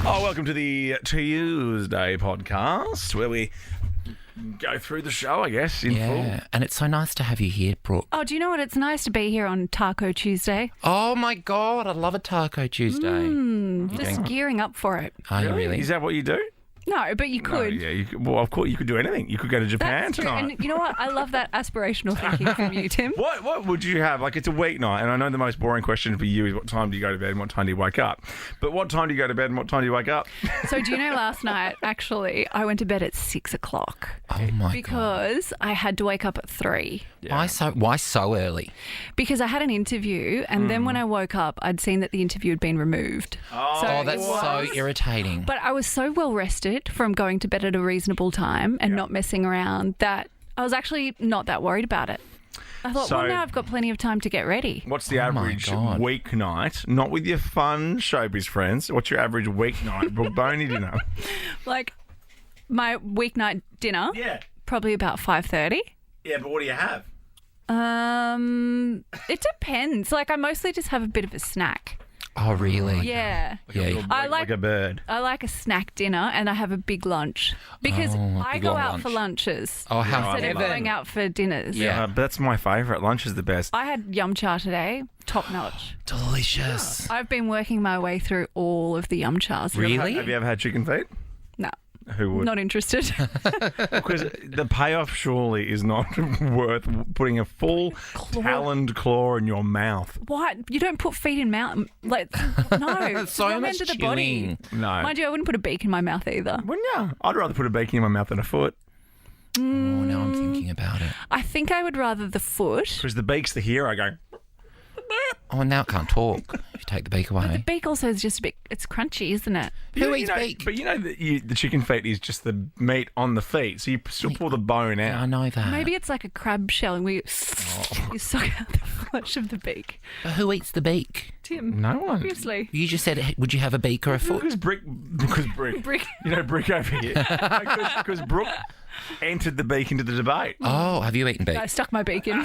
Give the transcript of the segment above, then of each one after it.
Oh, welcome to the Tuesday podcast, where we go through the show, I guess, in full. And it's so nice to have you here, Brooke. Oh, do you know what? It's nice to be here on Taco Tuesday. Oh, my God. I love a Taco Tuesday. Just gearing up for it. Are you really? Is that what you do? No, but you could. No, yeah, well, of course, you could do anything. You could go to Japan That's true. tonight. And you know what? I love that aspirational thinking from you, Tim. What would you have? Like, it's a weeknight, and I know the most boring question for you is what time do you go to bed and what time do you wake up? But what time do you go to bed and what time do you wake up? So do you know last night, actually, I went to bed at 6 o'clock. Oh, my God. Because I had to wake up at 3. Yeah. Why so early? Because I had an interview, and then when I woke up, I'd seen that the interview had been removed. Oh, that's so irritating. But I was so well rested from going to bed at a reasonable time and not messing around that I was actually not that worried about it. I thought, well, now I've got plenty of time to get ready. What's the average weeknight? Not with your fun showbiz friends. What's your average weeknight Brooke Boney dinner? Like, my weeknight dinner? Yeah. Probably about 5:30. Yeah, but what do you have? It depends. Like, I mostly just have a bit of a snack. Oh, really? Yeah. Like a bird. I like a snack dinner and I have a big lunch because I go out for lunches Oh, how instead of going out for dinners. Yeah. But that's my favourite. Lunch is the best. I had yum cha today, top notch. Delicious. I've been working my way through all of the yum chas. Really? Have you ever had chicken feet? No. Who would? Not interested. Because the payoff surely is not worth putting a full taloned claw in your mouth. What? You don't put feet in mouth. Like, no. So Wrong much end of the chewing. body. No. Mind you, I wouldn't put a beak in my mouth either. Wouldn't you? I'd rather put a beak in my mouth than a foot. Oh, now I'm thinking about it. I think I would rather the foot. Because the beak's the hero going... Oh, now it can't talk if you take the beak away. The beak also is just a bit, it's crunchy, isn't it? Who eats beak? But you know that the chicken feet is just the meat on the feet, so you still pull the bone out. I know that. Maybe it's like a crab shell and you suck out the flesh of the beak. But who eats the beak? Tim. No one. Obviously. You just said, would you have a beak or a foot? Because Brick. Brick. You know, Brick over here. Because Brooke entered the beak into the debate. Oh, have you eaten beak? I stuck my beak in.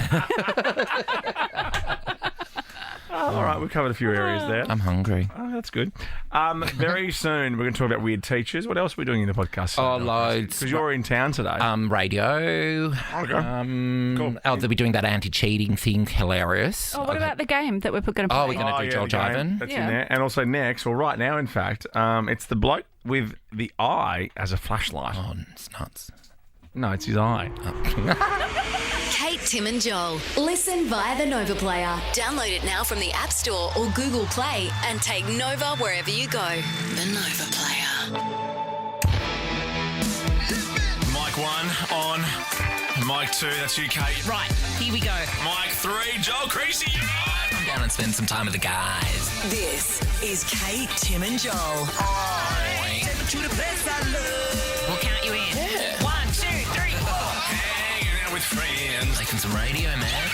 All right, we've covered a few areas there. I'm hungry. Oh, that's good. Very soon, we're going to talk about weird teachers. What else are we doing in the podcast? Oh, loads. Because you're in town today. Radio. Okay. Cool. Oh, they'll be doing that anti-cheating thing. Hilarious. Oh, what about the game that we're going to play? Oh, we're going to do Joel the game. Jivin. That's in there. And also next, or right now, in fact, it's the bloke with the eye as a flashlight. Oh, it's nuts. No, it's his eye. Kate, Tim and Joel. Listen via the Nova Player. Download it now from the App Store or Google Play and take Nova wherever you go. The Nova Player. Mic 1 on. Mic 2, that's you, Kate. Right, here we go. Mic 3, Joel Creasy. I'm down and spend some time with the guys. This is Kate, Tim and Joel. Take me to the place I love. We'll count you in. Yeah. 1, 2, 3, 4. Hanging out with friends. Making some radio, man.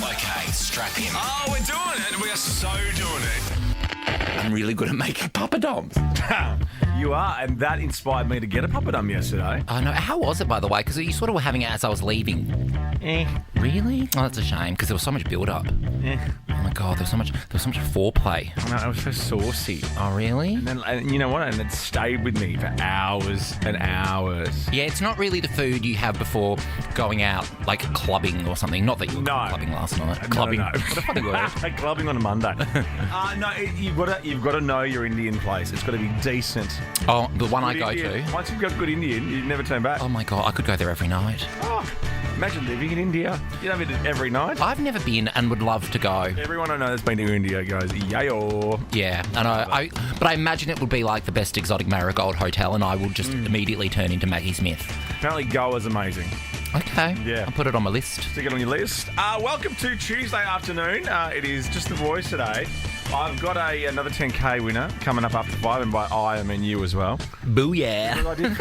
Okay, strap in. Oh, we're doing it. We are so doing it. I'm really good at making papadoms. You are, and that inspired me to get a papadum yesterday. Oh, no. How was it, by the way? Because you sort of were having it as I was leaving. Really? Oh, that's a shame, because there was so much build-up. Oh, my God, there was so much foreplay. No, it was so saucy. Oh, really? And you know what? And it stayed with me for hours and hours. Yeah, it's not really the food you have before going out, like clubbing or something. Not that you were clubbing last night. Clubbing. No. What a funny word. Clubbing on a Monday. You've got to know your Indian place. It's got to be decent. Oh, the one I Good go Indian. to. Once you've got good Indian, you never turn back. Oh, my God, I could go there every night. Oh, imagine living in India. You don't have it every night. I've never been and would love to go. Everyone I know that's been to India goes, yayo. Yeah, and but I imagine it would be like the best exotic marigold hotel, and I will just immediately turn into Maggie Smith. Apparently Goa's amazing. Okay, Yeah. I'll put it on my list. Stick it on your list. Welcome to Tuesday afternoon. It is just the boys today. I've got another 10K winner coming up after 5, and by I mean you as well. Booyah. I did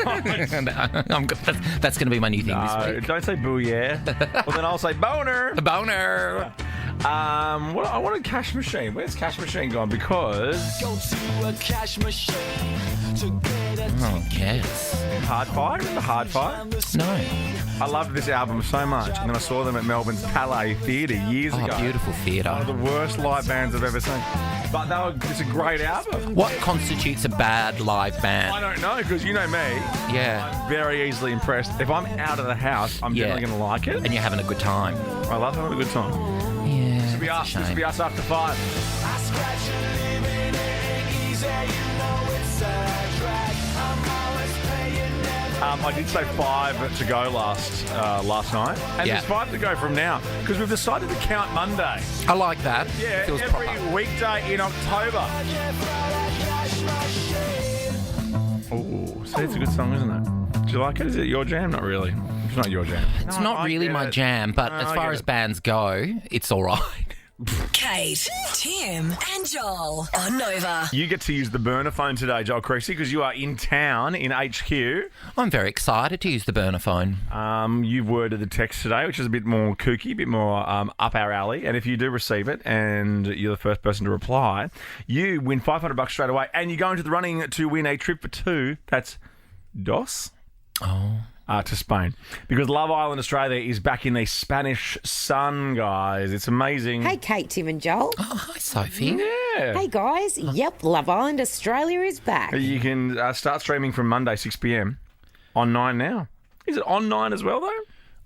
That's going to be my new thing this No, week. don't say boo yeah. Well, then I'll say boner. A boner. I want a cash machine. Where's cash machine gone? Because Go to a cash machine to get a Oh, yes. Hardfire. Remember Hardfire? No. I loved this album so much, and then I saw them at Melbourne's Palais Theatre years Oh, ago. beautiful One of theatre. the worst live bands I've ever seen. But it's a great album. What constitutes a bad live I band? don't know, because you know me. Yeah. I'm very easily impressed. If I'm out of the house, I'm Yeah. definitely going to like it. And you're having a good time. I love having a good time. Yeah. This will be us. This will be us after 5. I did say 5 to go last night. And Yeah. there's 5 to go from now. Because we've decided to count Monday. I like that. Yeah, Feels every proper. weekday in October. Oh, see, it's a good song, isn't it? Do you like it? Is it your jam? Not really. It's not your jam. It's not really my jam, but as far as bands go, it's all right. Kate, Tim, and Joel on Nova. You get to use the burner phone today, Joel Creasy, because you are in town in HQ. I'm very excited to use the burner phone. You've worded the text today, which is a bit more kooky, a bit more up our alley. And if you do receive it and you're the first person to reply, you win $500 straight away. And you go into the running to win a trip for 2. That's DOS. To Spain. Because Love Island Australia is back in the Spanish sun, guys. It's amazing. Hey, Kate, Tim and Joel. Oh, hi, Sophie. Yeah. Hey, guys. Yep, Love Island Australia is back. You can start streaming from Monday, 6 p.m. on 9 now. Is it on 9 as well, though?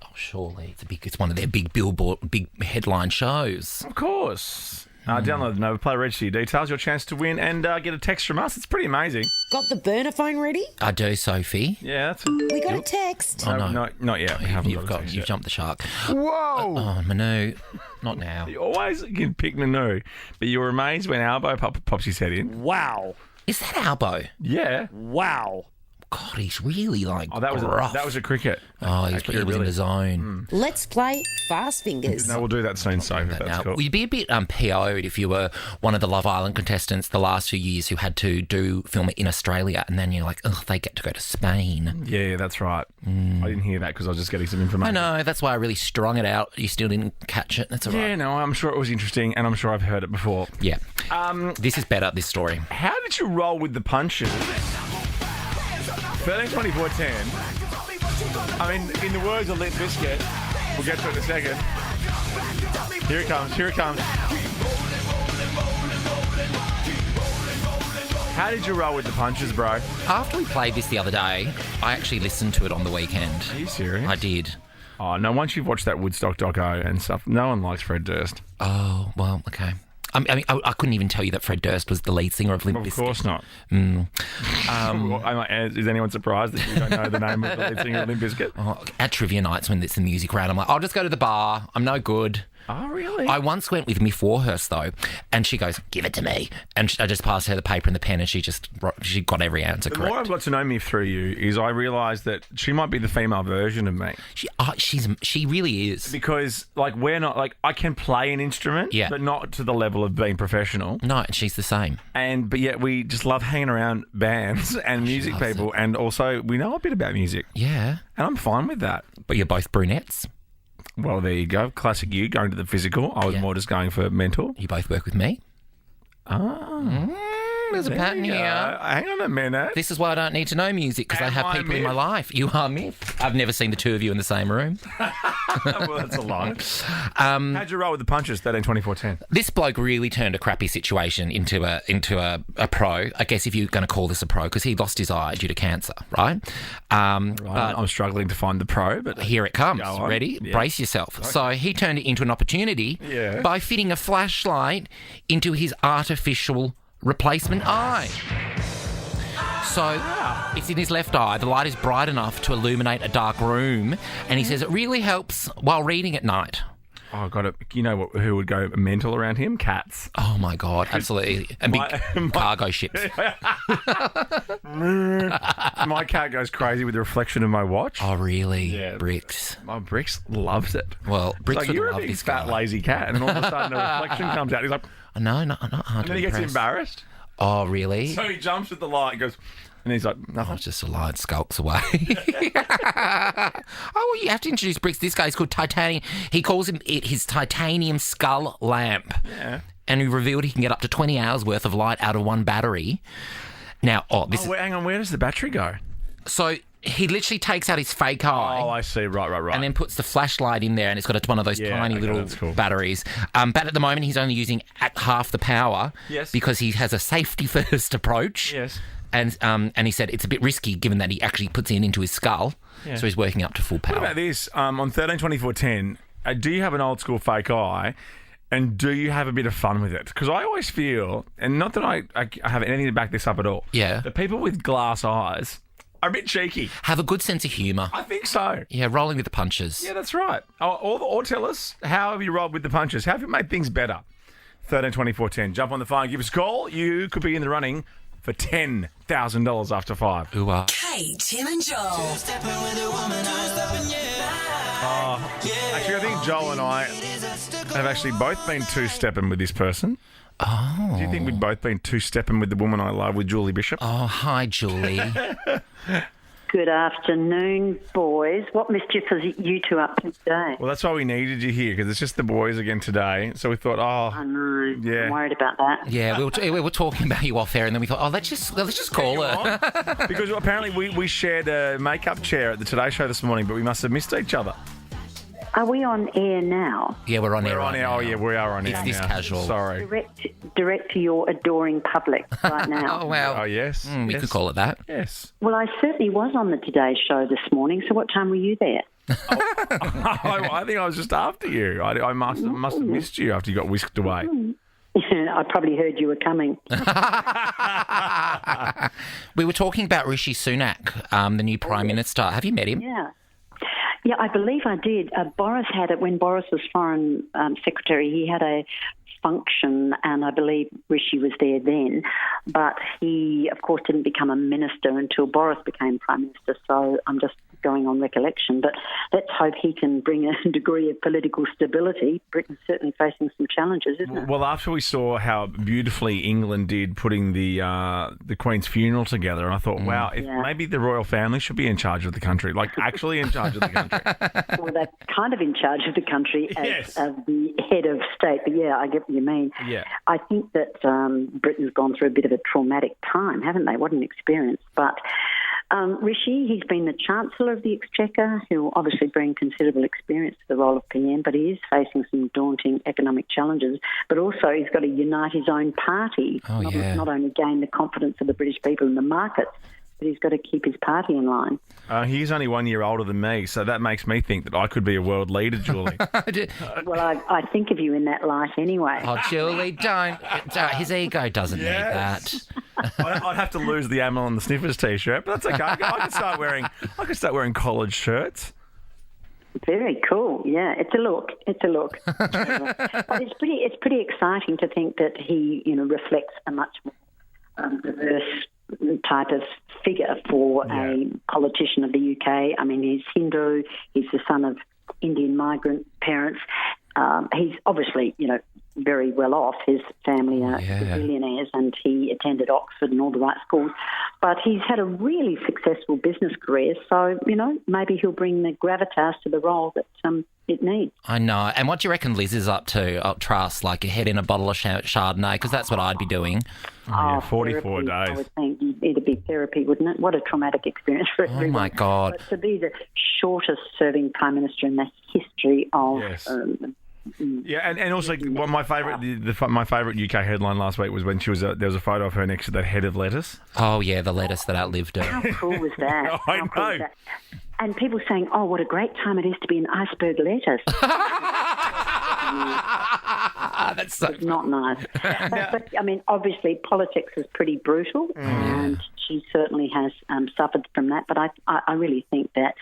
Oh, surely. It's one of their big billboard, big headline shows. Of course. Download the Nova Play, register your details, your chance to win, and get a text from us. It's pretty amazing. Got the burner phone ready? I do, Sophie. Yeah, that's We got a text. Oh, no. not yet. We haven't got a text You've yet. jumped the shark. Whoa! Oh, Manu. Not now. You always can pick Manu, but you were amazed when Albo pops his head in. Wow. Is that Albo? Yeah. Wow. God, he's really like Oh, that was a cricket. Oh, he was in the zone. Let's play Fast Fingers. No, we'll do that soon, Sophie. That's Now, cool. you'd be a bit PO'd if you were one of the Love Island contestants the last few years who had to film it in Australia, and then you're like, oh, they get to go to Spain. Yeah, that's right. I didn't hear that because I was just getting some I information. know, that's why I really strung it out. You still didn't catch it. That's all right. Yeah, no, I'm sure it was interesting, and I'm sure I've heard it before. Yeah. This is better, this story. How did you roll with the punches? 13, 24, 10. I mean, in the words of Limp Bizkit, we'll get to it in a second. Here it comes, here it comes. How did you roll with the punches, bro? After we played this the other day, I actually listened to it on the weekend. Are you serious? I did. Oh, no, once you've watched that Woodstock doco and stuff, no one likes Fred Durst. Oh, well, okay. I mean, I couldn't even tell you that Fred Durst was the lead singer of Limp Bizkit. Of course not. Mm. Is anyone surprised that you don't know the name of the lead singer of Limp Bizkit? Oh, at trivia nights when it's the music round, I'm like, I'll just go to the bar. I'm no good. Oh, really? I once went with Miss Warhurst, though, and she goes, give it to me. And I just passed her the paper and the pen, and she got every answer The correct. more I've got to know Miff through you is I realise that she might be the female version of me. She really is. Because, we're not, I can play an instrument, Yeah. but not to the level of being professional. No, and she's the same. But yet we just love hanging around bands and music loves people, and also we know a bit about music. Yeah. And I'm fine with that. But you're both brunettes. Well, there you go. Classic you, going to the physical. I was more just going for mental. You both work with me. There's a pattern here. Hang on a minute. This is why I don't need to know music, because I Am have I people in my Miff? life. You are Miff. I've never seen the two of you in the same room. Well, that's a lie. How'd you roll with the punches, 13, 24, 10? This bloke really turned a crappy situation into a pro. I guess if you're going to call this a pro, because he lost his eye due to cancer, right? But I'm struggling to find the pro, but here it comes. Go on. Ready? Yeah. Brace yourself. So he turned it into an opportunity by fitting a flashlight into his artificial replacement eye. So it's in his left eye. The light is bright enough to illuminate a dark room, and he says it really helps while reading at night. Oh, got it. You know who would go mental around him? Cats. Oh my God, absolutely. And big cargo ships. My cat goes crazy with the reflection of my watch. Oh really? Yeah. Bricks. My Bricks loves it. Well, Bricks It's like, would you're a love big this fat guy. lazy cat, and all of a sudden a reflection comes out. He's like, No, not hard and to then he gets impress. embarrassed. Oh really? So he jumps at the light and goes, and he's like, Oh, nothing. it's just a light skulks away. Oh, well, you have to introduce Bricks. This guy's called Titanium. He calls it his titanium skull lamp. Yeah. And he revealed he can get up to 20 hours worth of light out of one battery. Now, Hang on, where does the battery go? So He literally takes out his fake eye. Oh, I see. Right. And then puts the flashlight in there, and it's got one of those tiny little batteries. But at the moment, he's only using at half the power because he has a safety-first approach. Yes. And he said it's a bit risky given that he actually puts it into his skull. Yeah. So he's working up to full power. What about this? On 13-24-10, do you have an old school fake eye? And do you have a bit of fun with it? Because I always feel, and not that I have anything to back this up at all, the people with glass eyes are a bit cheeky. Have a good sense of humour. I think so. Yeah, rolling with the punches. Yeah, that's right. Or tell us, how have you rolled with the punches? How have you made things better? 13-24-10. Jump on the phone, give us a call. You could be in the running for $10,000 after 5. Ooh, Kate, Tim and Joel. Actually, I think Joel and I have actually both been two-stepping with this person. Oh. Do you think we've both been two-stepping with the woman I love, with Julie Bishop? Oh, hi, Julie. Good afternoon, boys. What mischief are you two up to today? Well, that's why we needed you here, because it's just the boys again today. So we thought, I know. Yeah. I'm worried about that. Yeah, we were talking about you off air, and then we thought, let's just call her. Because apparently we shared a makeup chair at the Today Show this morning, but we must have missed each other. Are we on air now? Yeah, we're on air. Oh, yeah, we are on air. It's this casual. Sorry. Direct to your adoring public right now. Oh, wow. Oh, yes. We could call it that. Yes. Well, I certainly was on the Today Show this morning, so what time were you there? I think I was just after you. I must have missed you after you got whisked away. I probably heard you were coming. We were talking about Rishi Sunak, the new Prime Minister. Have you met him? Yeah, I believe I did. Boris had it when Boris was Foreign Secretary. He had a function, and I believe Rishi was there then. But he, of course, didn't become a minister until Boris became Prime Minister, so I'm just going on recollection. But let's hope he can bring a degree of political stability. Britain's certainly facing some challenges, isn't it? Well, after we saw how beautifully England did putting the Queen's funeral together, and I thought, wow, maybe the royal family should be in charge of the country, like actually in charge of the country. Well, they're kind of in charge of the country as the head of state, but yeah, I get what you mean. Yeah. I think that Britain's gone through a bit of a traumatic time, haven't they? What an experience. But Rishi, he's been the Chancellor of the Exchequer, who will obviously bring considerable experience to the role of PM, but he is facing some daunting economic challenges. But also he's got to unite his own party, not only gain the confidence of the British people in the markets, but he's got to keep his party in line. He's only 1 year older than me, so that makes me think that I could be a world leader, Julie. Well, I think of you in that light anyway. Oh, Julie, don't. His ego doesn't need that. I'd have to lose the Amyl and the Sniffers T-shirt, but that's okay. I could start wearing collared shirts. Very cool. Yeah, it's a look. But it's pretty exciting to think that he, reflects a much more diverse type of figure for a politician of the UK. I mean, he's Hindu. He's the son of Indian migrant parents. He's obviously, very well off. His family are billionaires, and he attended Oxford and all the right schools. But he's had a really successful business career, so, maybe he'll bring the gravitas to the role that it needs. I know. And what do you reckon Liz is up to? Trust, like a head in a bottle of Chardonnay, because that's what I'd be doing. 44 days. I would think it'd be therapy, wouldn't it? What a traumatic experience for everyone. Oh, my God. But to be the shortest-serving Prime Minister in the history of... Yeah, and also my favourite my favourite UK headline last week was when she was there was a photo of her next to that head of lettuce. Oh yeah, the lettuce that outlived her. How cool was that? I know. And people saying, "Oh, what a great time it is to be an iceberg lettuce." That's so not nice. But I mean, obviously, politics is pretty brutal, and she certainly has suffered from that. But I really think that.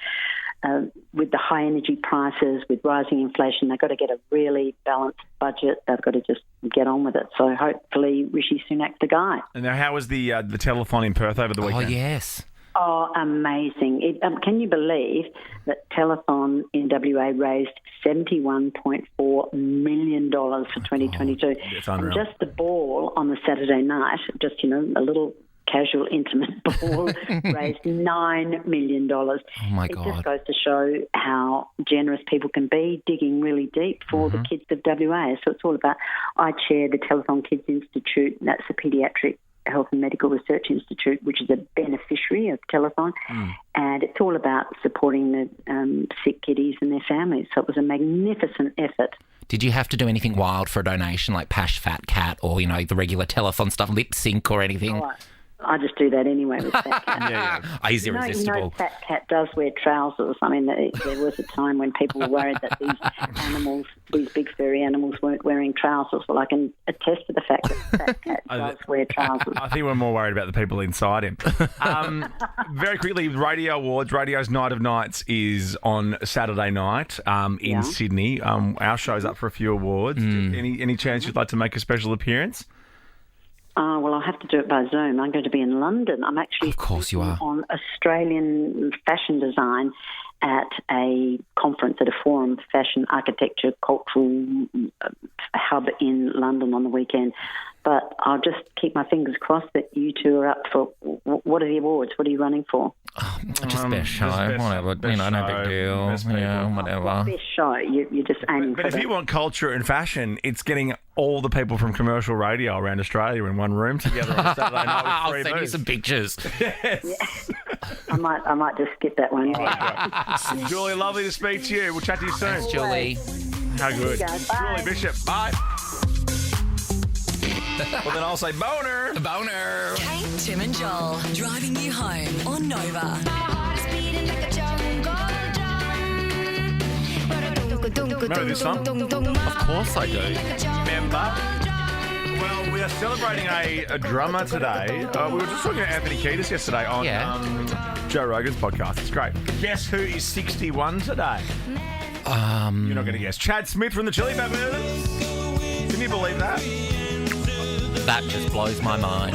With the high energy prices, with rising inflation, they've got to get a really balanced budget. They've got to just get on with it. So hopefully Rishi Sunak's the guy. And now, how was the telethon in Perth over the weekend? Oh, yes. Oh, amazing. Can you believe that telethon in WA raised $71.4 million for 2022? It's unreal. And just the ball on the Saturday night, just, a little casual, intimate ball, raised $9 million. Oh, my God. It just goes to show how generous people can be, digging really deep for the kids of WA. So it's all about, I chair the Telethon Kids Institute, and that's a paediatric Health and Medical Research Institute, which is a beneficiary of Telethon, and it's all about supporting the sick kiddies and their families. So it was a magnificent effort. Did you have to do anything wild for a donation, like Pash Fat Cat or, the regular telethon stuff, lip sync or anything? Oh, I just do that anyway with Fat Cat. He's irresistible. Fat Cat does wear trousers. I mean, there was a time when people were worried that these big furry animals weren't wearing trousers. Well, I can attest to the fact that Fat Cat does wear trousers. I think we're more worried about the people inside him. Very quickly, Radio Awards. Radio's Night of Nights is on Saturday night in Sydney. Our show's up for a few awards. Any chance you'd like to make a special appearance? Well, I'll have to do it by Zoom. I'm going to be in London. I'm actually of course you are. On Australian fashion design at a conference at a forum, fashion architecture cultural hub in London on the weekend. But I'll just keep my fingers crossed that you two are up for. What are the awards? What are you running for? Just best show, whatever. No big deal. Whatever. Best show. You're just aiming for But if you want culture and fashion, it's getting all the people from commercial radio around Australia in one room together on Saturday night with I'll free send you booze. some pictures. Yes. Yeah. I might just skip that one. Julie, lovely to speak to you. We'll chat to you soon. Thanks, Julie. How good. Bye. Julie Bishop. Bye. Well, then I'll say boner. Boner. Kate, Tim and Joel, driving you home on Nova. Remember this song? Of course I do. Remember? Well, we are celebrating a drummer today. We were just talking to Anthony Kiedis yesterday on Joe Rogan's podcast. It's great. Guess who is 61 today? You're not going to guess. Chad Smith from the Chili Peppers. Can you believe that? That just blows my mind.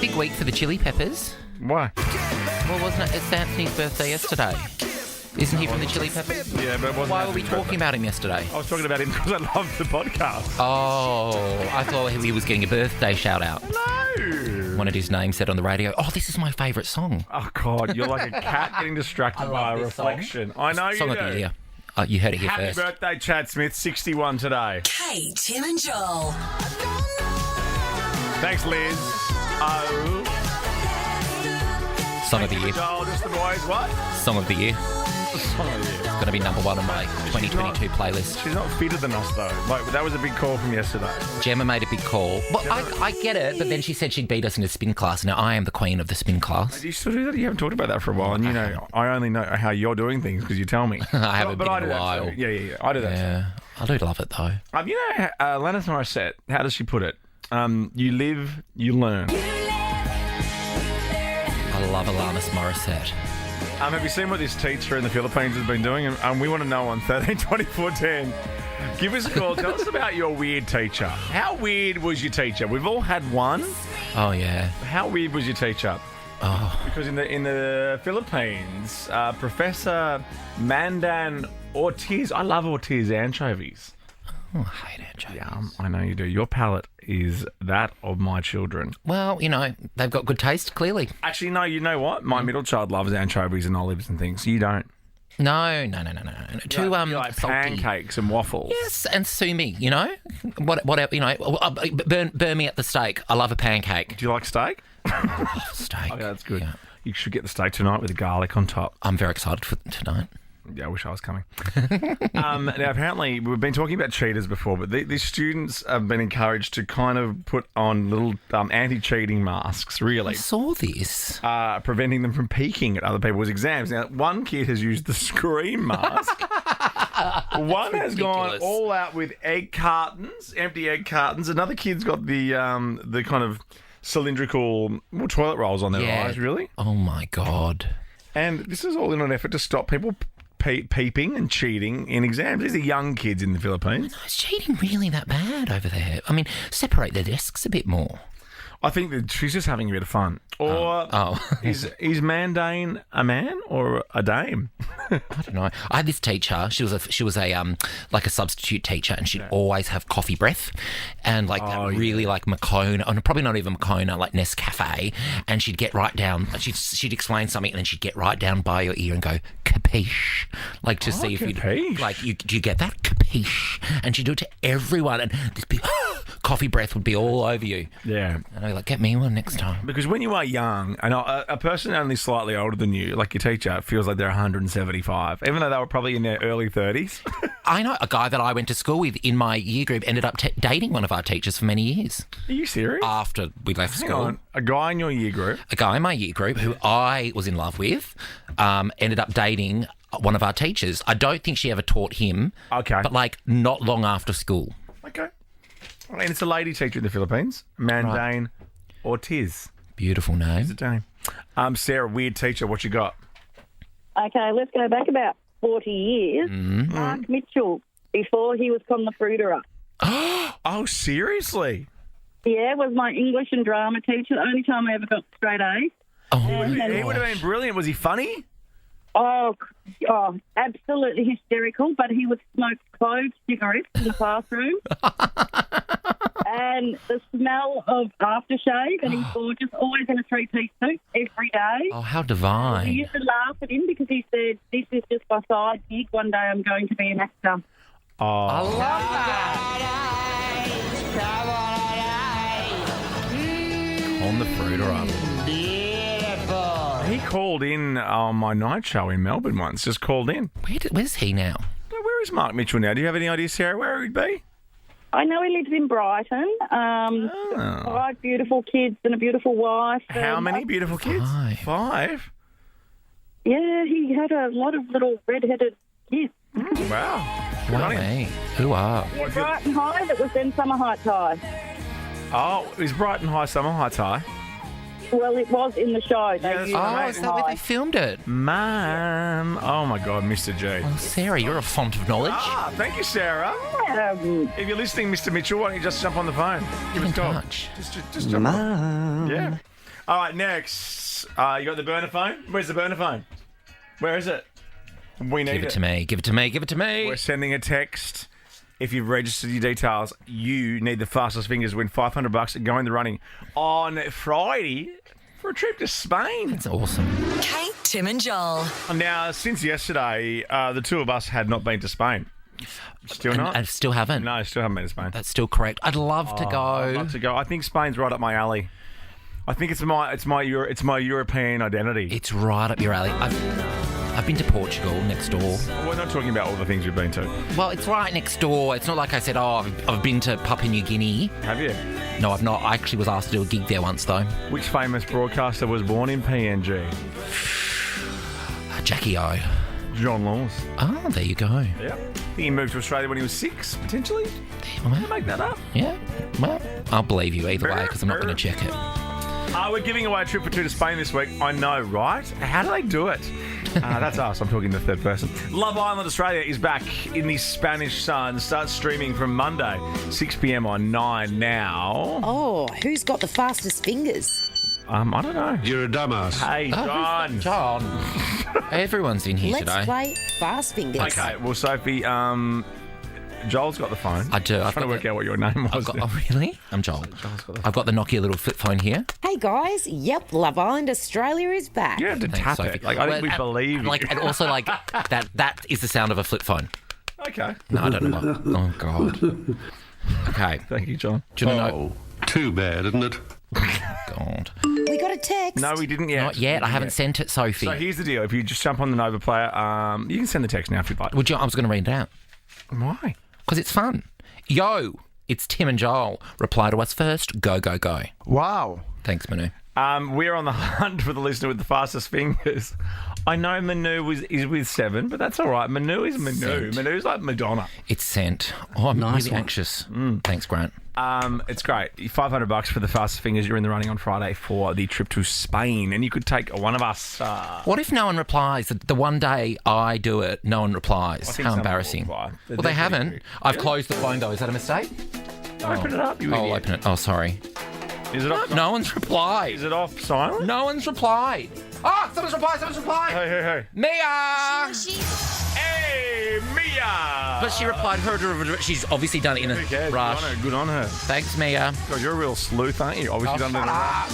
Big week for the Chili Peppers. Why? Well, wasn't it? It's Anthony's birthday yesterday. Isn't he from the Chili Peppers? Yeah, but it wasn't. Why were we talking about him yesterday? I was talking about him because I love the podcast. Oh, I thought he was getting a birthday shout out. No. Wanted his name said on the radio. Oh, this is my favourite song. Oh, God. You're like a cat getting distracted by a reflection. I know Song you of do. the year. You heard it here Happy first. birthday, Chad Smith. 61 today. Kate, Tim and Joel. Thanks, Liz. Oh. Song of the year. Joel, just the boys. What? Song of the year. Song of the year. It's going to be number one on my 2022 playlist. She's not fitter than us, though. Like, that was a big call from yesterday. Gemma made a big call. Well, I get it, but then she said she'd beat us in a spin class. Now, I am the queen of the spin class. Do you still do that? You haven't talked about that for a while, and I only know how you're doing things because you tell me. I haven't been in a that while. too. Yeah. I do that Yeah, I do love it, though. too. Alanis Morissette, how does she put it? You live, you learn. I love Alanis Morissette. Have you seen what this teacher in the Philippines has been doing? And we want to know on 13 24 10. Give us a call. Tell us about your weird teacher. How weird was your teacher? We've all had one. Oh, yeah. How weird was your teacher? Oh. Because in the Philippines, Professor Mandan Ortiz, I love Ortiz anchovies. Oh, I hate anchovies. Yeah, I know you do. Your palate is that of my children. Well, they've got good taste, clearly. Actually, no, you know what? My middle child loves anchovies and olives and things. You don't. No. Too You like salty. pancakes and waffles. Yes, and sue me, Whatever, burn me at the stake. I love a pancake. Do you like steak? I love steak. Oh, yeah, that's good. Yeah. You should get the steak tonight with the garlic on top. I'm very excited for tonight. Yeah, I wish I was coming. Now, apparently, we've been talking about cheaters before, but these students have been encouraged to kind of put on little anti-cheating masks, really. I saw this. Preventing them from peeking at other people's exams. Now, one kid has used the scream mask. One has gone all out with egg cartons, empty egg cartons. Another kid's got the kind of cylindrical toilet rolls on their eyes, really. Oh, my God. And this is all in an effort to stop people peeping and cheating in exams. These are young kids in the Philippines. Is cheating really that bad over there? I mean, separate the desks a bit more. I think that she's just having a bit of fun. Or is Mandane a man or a dame? I don't know. I had this teacher. She was a like a substitute teacher, and she'd always have coffee breath, and like that really like Moccona, and probably not even Moccona, like Nescafe. And she'd get right down. She'd explain something, and then she'd get right down by your ear and go capiche, like to see if you'd like do you get that capiche? And she'd do it to everyone, and this big coffee breath would be all over you. Yeah. And I'd be like, get me one next time. Because when you are young, and a person only slightly older than you, like your teacher, feels like they're 175, even though they were probably in their early 30s. I know a guy that I went to school with in my year group ended up dating one of our teachers for many years. Are you serious? After we left Hang school. on. A guy in your year group? A guy in my year group who I was in love with ended up dating one of our teachers. I don't think she ever taught him. Okay. But, like, not long after school. Okay. And it's a lady teacher in the Philippines. Mandane Ortiz. Beautiful name. It's a name. Sarah, weird teacher. What you got? Okay, let's go back about 40 years. Mark Mitchell, before he was Con the Fruiterer. Oh, seriously? Yeah, was my English and drama teacher. The only time I ever got straight A's. Oh, He would have been brilliant. Was he funny? Oh, absolutely hysterical, but he would smoke clove cigarettes in the classroom. And the smell of aftershave, and he's gorgeous, always in a three-piece suit every day. Oh, how We divine. used to laugh at him because he said, this is just my side gig. One day I'm going to be an actor. Oh. I love that. On the Fruiterer. He called in on my night show in Melbourne once. Just called in. Where's he now? Where is Mark Mitchell now? Do you have any idea, Sarah, where he'd be? I know he lives in Brighton. 5 beautiful kids and a beautiful wife. How many beautiful kids? 5? Yeah, he had a lot of little red-headed kids. Wow. Wow, mate. Who are? Yeah, Brighton High, that was then Summer Heights High. Oh, is Brighton High Summer Heights High? Well, it was in the show. They used Oh, Brighton is that where High. they filmed it? Man. Oh, my God, Mr. G. Oh, Sarah, you're a font of knowledge. Ah, thank you, Sarah. If you're listening, Mr. Mitchell, why don't you just jump on the phone? Give us a call. Just jump on. Yeah. All right, next. You got the burner phone? Where's the burner phone? Where is it? We need Give it to me. Give it to me. Give it to me. We're sending a text. If you've registered your details, you need the fastest fingers to win $500 and go in the running on Friday for a trip to Spain. That's awesome. Kate, Tim and Joel. Now, since yesterday, the two of us had not been to Spain. Still not? I still haven't. No, still haven't been to Spain. That's still correct. I'd love to go. I'd love to go. I think Spain's right up my alley. I think it's my European identity. It's right up your alley. I've been to Portugal next door. We're not talking about all the things we've been to. Well, it's right next door. It's not like I said, I've been to Papua New Guinea. Have you? No, I've not. I actually was asked to do a gig there once, though. Which famous broadcaster was born in PNG? Jackie O. John Laws. Oh, there you go. Yeah. I think he moved to Australia when he was 6, potentially. Damn, Did I make that up? Yeah. Well, I'll believe you either way because I'm not going to check it. We're giving away a trip for 2 to Spain this week. I know, right? How do they do it? That's us. I'm talking the third person. Love Island Australia is back in the Spanish sun. Starts streaming from Monday, 6 p.m. on 9 now. Oh, who's got the fastest fingers? I don't know. You're a dumbass. Hey, John. John. Everyone's in here Let's today. play Fast Fingers. Okay, well, Sophie, Joel's got the phone. I do. I'm trying to work out what your name was. Oh, really? I'm Joel. I've got the Nokia little flip phone here. Hey guys, yep, Love Island Australia is back. You have to tap Sophie. it. Like, I think we believe you. And also, that is the sound of a flip phone. Okay. No, I don't know what. Oh, God. Okay. Thank you, John. Do you know? Too bad, isn't it? God. We got a text. No, we didn't yet. Not yet. I haven't sent it, Sophie. So here's the deal. If you just jump on the Nova Player, you can send the text now if you'd like. Would you? I was going to read it out. Why? Because it's fun. Yo, it's Tim and Joel. Reply to us first. Go, go, go. Wow. Thanks, Manu. We're on the hunt for the listener with the fastest fingers. I know Manu is with 7, but that's all right. Manu is Manu. Sent. Manu's like Madonna. It's sent. Oh, I'm really anxious. Thanks, Grant. It's great. $500 for the fastest fingers. You're in the running on Friday for the trip to Spain, and you could take one of us. What if no one replies? The one day I do it, no one replies. How embarrassing. Well, They haven't. I've closed the phone, though. Is that a mistake? Open it up, you I'll idiot. open it. Oh, sorry. Is it off? No one's replied. Is it off silent? No one's replied. Oh, someone's replied. Hey. Mia! Hey, Mia! But she replied she's obviously done it in a Who cares? rush. Good on her. Thanks, Mia. God, you're a real sleuth, aren't you? Obviously done it in a rush.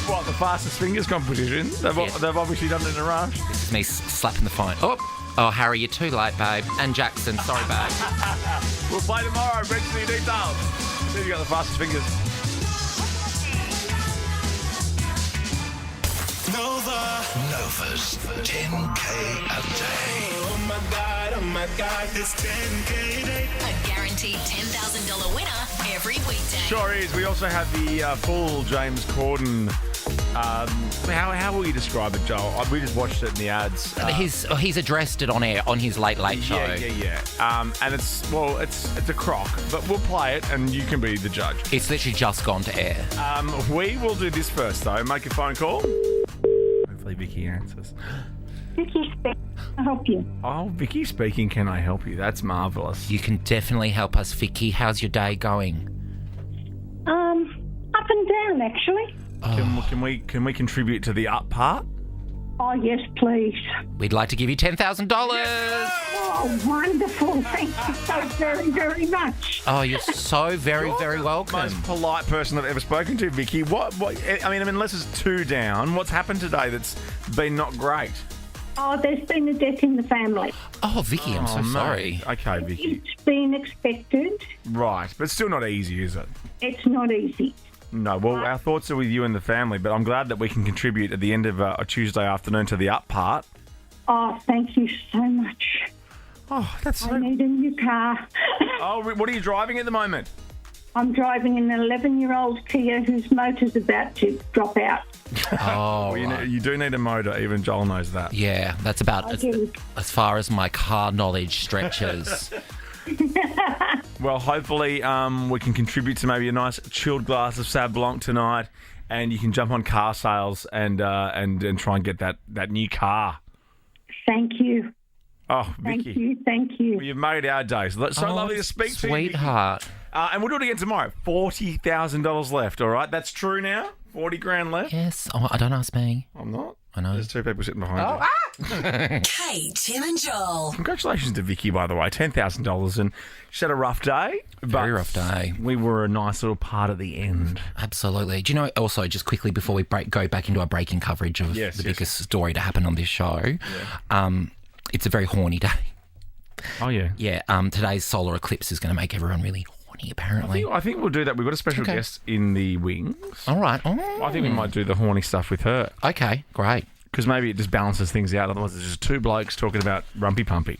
What, the fastest fingers competition? They've obviously done it in a rush. This is me slapping the phone. Oh, Oh, Harry, you're too late, babe. And Jackson, sorry, babe. We'll play tomorrow. Register your details. See if you got the fastest fingers. Nova's 10K a day. Oh my God, it's 10K a day. A guaranteed $10,000 winner every weekday. Sure is. We also have the full James Corden. How will you describe it, Joel? We just watched it in the ads. He's addressed it on air on his Late Show. Yeah. And it's a crock, but we'll play it and you can be the judge. It's literally just gone to air. We will do this first, though. Make a phone call. Hopefully Vicky answers. Vicky speaking. Can I help you? Oh, Vicky speaking. Can I help you? That's marvellous. You can definitely help us, Vicky. How's your day going? Up and down, actually. Can we contribute to the up part? Oh, yes, please. We'd like to give you $10,000. Oh, wonderful. Thank you so very, very much. Oh, you're so very, very welcome. Most polite person I've ever spoken to, Vicky. What? I mean, unless it's two down, what's happened today that's been not great? Oh, there's been a death in the family. Oh, Vicky, I'm so mate. sorry. Okay, Vicky. It's been expected. Right, but still not easy, is it? It's not easy. No, well, our thoughts are with you and the family, but I'm glad that we can contribute at the end of a Tuesday afternoon to the up part. Oh, thank you so much. Oh, that's I need a new car. Oh, what are you driving at the moment? I'm driving an 11-year-old Kia whose motor's about to drop out. Oh, well, you do need a motor. Even Joel knows that. Yeah, that's about as far as my car knowledge stretches. Well, hopefully we can contribute to maybe a nice chilled glass of Sauv Blanc tonight, and you can jump on car sales and try and get that new car. Thank you. Oh, Vicky. Thank you. Well, you've made our day. So lovely to speak to you, sweetheart. And we'll do it again tomorrow. $40,000 left, all right? That's true now? 40 grand left? Yes. Oh, I don't ask me. I'm not. I know. There's two people sitting behind you. Kate, Tim and Joel. Congratulations to Vicky, by the way. $10,000. And she had a rough day. Very rough day. We were a nice little part of the end. Absolutely. Do you know, also, just quickly before we go back into our breaking coverage of the biggest story to happen on this show, it's a very horny day. Oh, yeah. Yeah. Today's solar eclipse is going to make everyone really horny, apparently. I think we'll do that. We've got a special guest in the wings. All right. Oh. I think we might do the horny stuff with her. Okay, great. Because maybe it just balances things out. Otherwise, it's just two blokes talking about Rumpy Pumpy.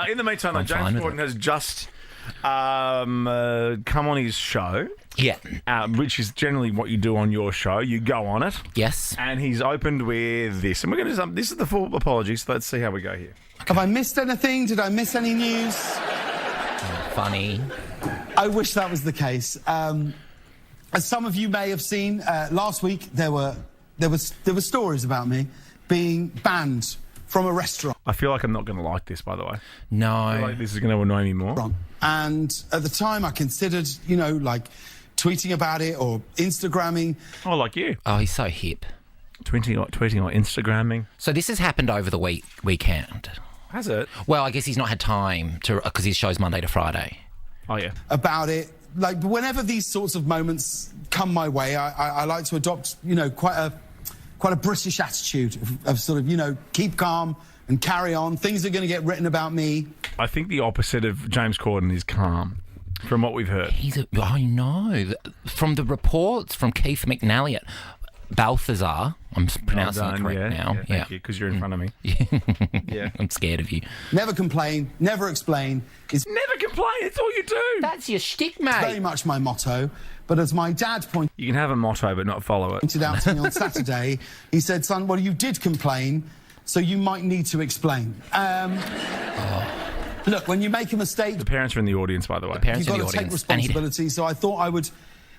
In the meantime, though, James Corden has just come on his show. Yeah. Which is generally what you do on your show. You go on it. Yes. And he's opened with this. And we're going to do this is the full apology, so let's see how we go here. Have I missed anything? Did I miss any news? Funny. I wish that was the case. As some of you may have seen, last week there were stories about me being banned from a restaurant. I feel like I'm not going to like this, by the way. No. I feel like this is going to annoy me more. And at the time I considered, tweeting about it or Instagramming. Oh, like you. Oh, he's so hip. Tweeting or Instagramming. So this has happened over the weekend. Has it? Well, I guess he's not had time to, because his show's Monday to Friday. Oh, yeah. About it. Like, whenever these sorts of moments come my way, I like to adopt, quite a British attitude of sort of, keep calm and carry on. Things are going to get written about me. I think the opposite of James Corden is calm, from what we've heard. I know. From the reports from Keith McNally at Balthazar, I'm pronouncing it correct now. Yeah, thank you, because you're in front of me. Yeah, I'm scared of you. Never complain, never explain. Never complain, it's all you do. That's your shtick, mate. Very much my motto. But as my dad pointed... You can have a motto but not follow it. ...pointed out to me on Saturday, he said, son, well, you did complain, so you might need to explain. Look, when you make a mistake... The parents are in the audience, by the way. The parents You've are in got the to audience. take responsibility, so I thought I would...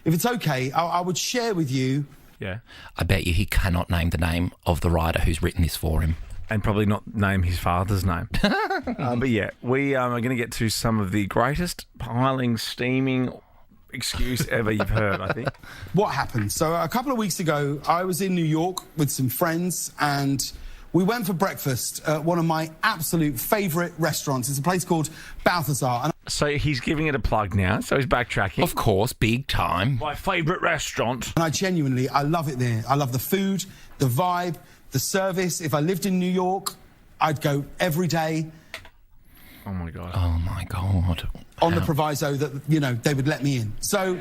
If it's okay, I would share with you... Yeah. I bet you he cannot name the name of the writer who's written this for him. And probably not name his father's name. But yeah, we are going to get to some of the greatest piling, steaming excuse ever you've heard, I think. What happened? So a couple of weeks ago, I was in New York with some friends and we went for breakfast at one of my absolute favourite restaurants. It's a place called Balthazar. So he's giving it a plug now, so he's backtracking. Of course, big time. My favourite restaurant. And I love it there. I love the food, the vibe, the service. If I lived in New York, I'd go every day. Oh, my God. Oh, my God. On the proviso that, you know, they would let me in. So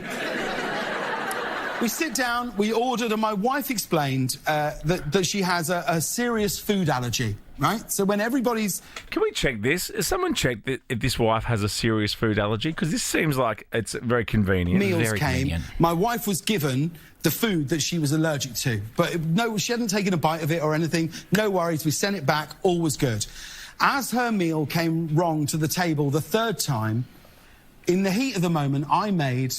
we sit down, we ordered, and my wife explained that she has a serious food allergy, right? So when everybody's... Can we check this? Has someone checked that if this wife has a serious food allergy? Because this seems like it's very convenient. Meals very came. convenient. My wife was given the food that she was allergic to. But no, she hadn't taken a bite of it or anything. No worries, we sent it back, all was good. As her meal came wrong to the table the third time, in the heat of the moment, I made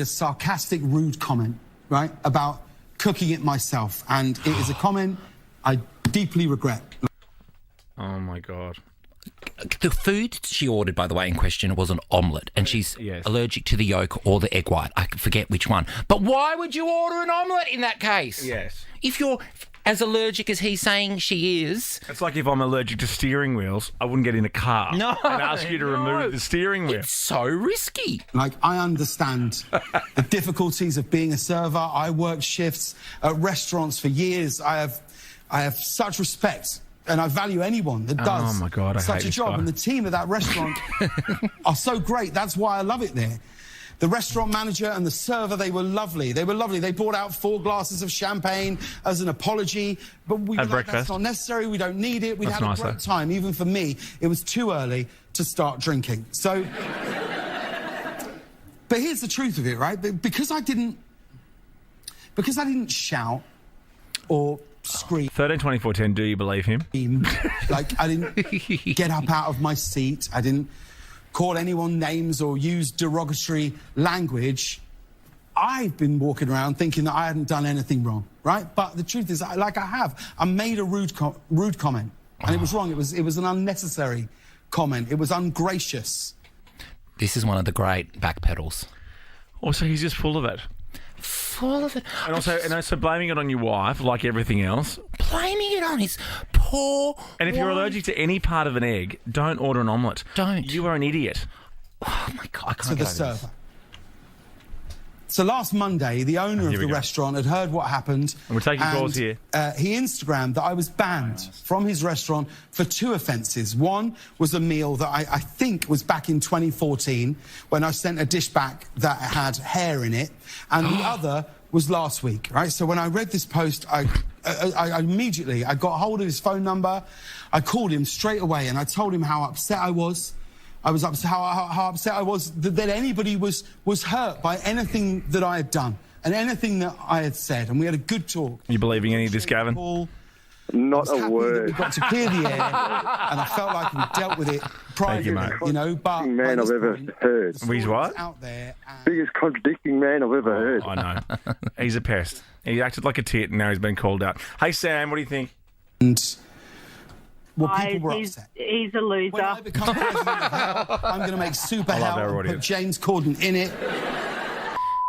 a sarcastic, rude comment, right, about cooking it myself. And it is a comment I deeply regret. Oh, my God. The food she ordered, by the way, in question was an omelette, and she's allergic to the yolk or the egg white. I forget which one. But why would you order an omelette in that case? Yes. If you're as allergic as he's saying she is... It's like if I'm allergic to steering wheels, I wouldn't get in a car and ask you to remove the steering wheel. It's so risky. Like, I understand the difficulties of being a server. I worked shifts at restaurants for years. I have such respect, and I value anyone that does oh my God, I such hate a job. this guy. And the team at that restaurant are so great. That's why I love it there. The restaurant manager and the server, they were lovely. They were lovely. They brought out 4 glasses of champagne as an apology. But we were like, breakfast. that's not necessary. We don't need it. We'd That's had nice, a great though. time. Even for me, it was too early to start drinking. So... But here's the truth of it, right? Because I didn't shout or scream. 13, 24, 10, do you believe him? Like, I didn't get up out of my seat. I didn't call anyone names or use derogatory language. I've been walking around thinking that I hadn't done anything wrong, right? But the truth is, I made a rude comment, and it was wrong. It was an unnecessary comment. It was ungracious. This is one of the great backpedals. Also, he's just full of it. Full of it. And also blaming it on your wife, like everything else. Blaming it on his poor And if you're wife. allergic to any part of an egg, don't order an omelette. Don't. You are an idiot. Oh, my God. I To can't the get over this. server. So last Monday, the owner of Here we the go. restaurant had heard what happened. And we're taking calls here. He Instagrammed that I was banned from his restaurant for 2 offences. One was a meal that I think was back in 2014 when I sent a dish back that had hair in it. And the other was last week, right? So when I read this post, I immediately got hold of his phone number. I called him straight away and I told him how upset I was. I was upset, how upset I was that anybody was hurt by anything that I had done and anything that I had said. And we had a good talk. You believing any of this, Gavin? Not a word. We got to clear the air, and I felt like we dealt with it privately, mate. you know. But Man I've ever heard. He's what? Out there, Biggest contradicting man I've ever heard. I know. He's a pest. He acted like a tit and now he's been called out. Hey, Sam, what do you think? and well, people were upset. He's a loser. When I become president of hell, I'm going to make Super I love Hell our and audience. put James Corden in it.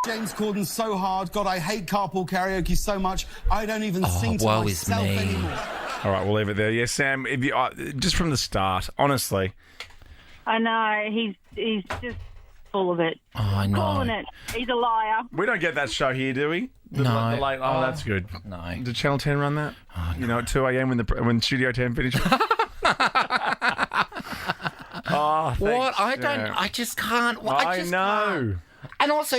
James Corden's so hard. God, I hate carpool karaoke so much. I don't even sing to woe is myself me. anymore. All right, we'll leave it there. Yeah, Sam, if you, just from the start, honestly. I know. He's just full of it. Oh, I know. Calling it. He's a liar. We don't get that show here, do we? No. The late, that's good. No. Did Channel 10 run that? Oh, no. You know, at 2 a.m. when Studio 10 finished? Oh, thanks, What? I don't. Sam. I just can't. I just know. Can't. And also,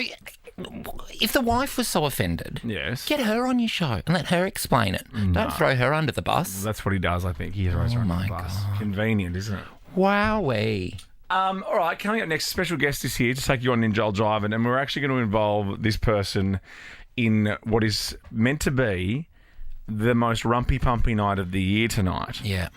if the wife was so offended, Yes. get her on your show and let her explain it. Don't throw her under the bus. That's what he does, I think. He throws her under my the bus. God. Convenient, isn't it? Wowee. All right, coming up next, special guest is here to take you on in Joel Jivin, and we're actually going to involve this person in what is meant to be the most Rumpy Pumpy night of the year tonight. Yeah.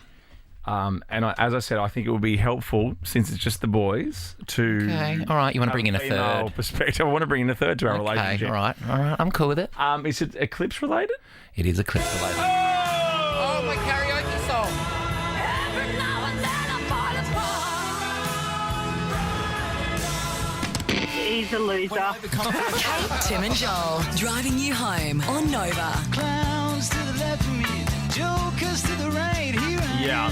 As I said, I think it would be helpful, since it's just the boys, to... Okay. All right. You want to bring in a female third? perspective. I want to bring in a third to our Okay. relationship. All right. All right. I'm cool with it. Is it eclipse related? It is eclipse related. Oh, my karaoke song. He's a loser. Kate, Tim and Joel, driving you home on Nova. Clowns to the left of me, jokers to the right. Here I Yeah.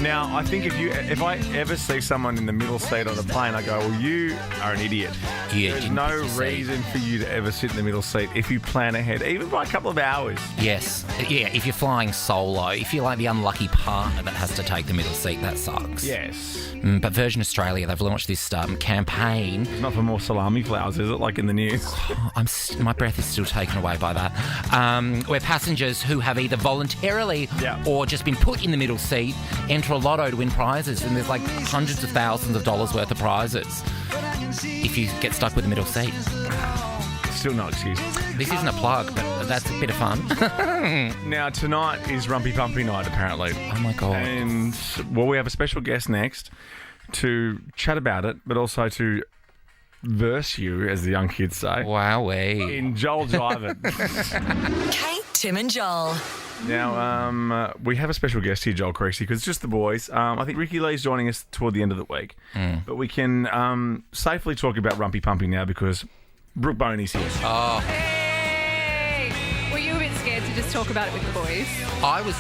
Now, I think if I ever see someone in the middle seat on the plane, I go, well, you are an idiot. There's no reason for you to ever sit in the middle seat if you plan ahead, even by a couple of hours. Yes. Yeah, if you're flying solo, if you're like the unlucky partner that has to take the middle seat, that sucks. Yes. But Virgin Australia, they've launched this campaign. It's not for more salami flowers, is it, like in the news? My breath is still taken away by that. Where passengers who have either voluntarily or just been put in the middle seat enter a lotto to win prizes, and there's like hundreds of thousands of dollars worth of prizes if you get stuck with the middle seat. Still no excuse. This isn't a plug, but that's a bit of fun. Now, tonight is Rumpy Pumpy night, apparently. Oh, my God. And, well, we have a special guest next to chat about it, but also to verse you, as the young kids say. Wowee. In Joel Jivin. Kate, Tim and Joel. Now, we have a special guest here, Joel Creasy, because it's just the boys. I think Ricky Lee's joining us toward the end of the week. But we can safely talk about Rumpy Pumpy now because Brooke Boney's here. Oh. Hey! Were you a bit scared to just talk about it with the boys? I was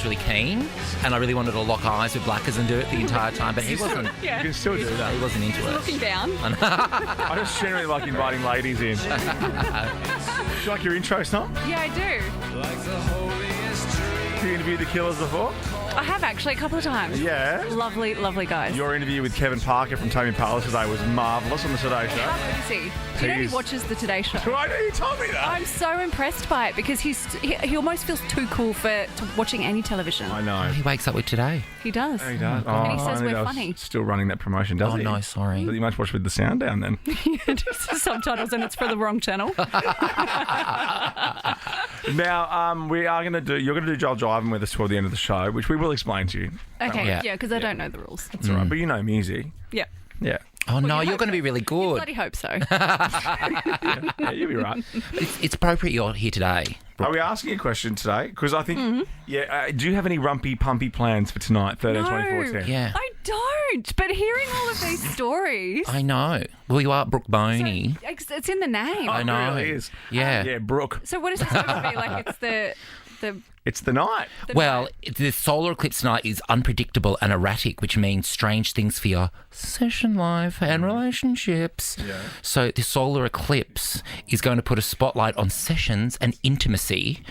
really keen, and I really wanted to lock eyes with Blackers and do it the entire time, but he wasn't. Yeah. You can still do that. He wasn't into it. Looking down. I just generally like inviting ladies in. Do you like your intro song? Yeah, I do. Have you interviewed the Killers before? I have actually a couple of times. Yeah. Lovely, lovely guys. Your interview with Kevin Parker from Tony Palace today was marvellous on the Today Show. How good is he? Do you know he watches the Today Show? I know, you told me that. I'm so impressed by it because he almost feels too cool for watching any television. I know. He wakes up with Today. He does. He does. And he Oh, says I we're was funny. Still running that promotion, does he? Oh, no, sorry. But you must watch with the sound down then. Just subtitles and it's for the wrong channel. Now, you're going to do Joel Jivin with us toward the end of the show, which we will explain to you. Okay, yeah, because I don't know the rules. That's all right, but you know music. Yeah. Yeah. Oh, no, you you're hope going to be so. really You good. bloody hope so. Yeah, you'll be right. It's appropriate you're here today. Are we asking a question today? Because I think, do you have any Rumpy Pumpy plans for tonight, 13, 24, 10? Yeah. I don't, but hearing all of these stories... I know. Well, you are Brooke Boney. It's in the name. I know. It really is. Yeah. Yeah, Brooke. So what is this going to be? Like it's the It's the night. Well, the solar eclipse night is unpredictable and erratic, which means strange things for your session life and relationships. Yeah. So the solar eclipse is going to put a spotlight on sessions and intimacy,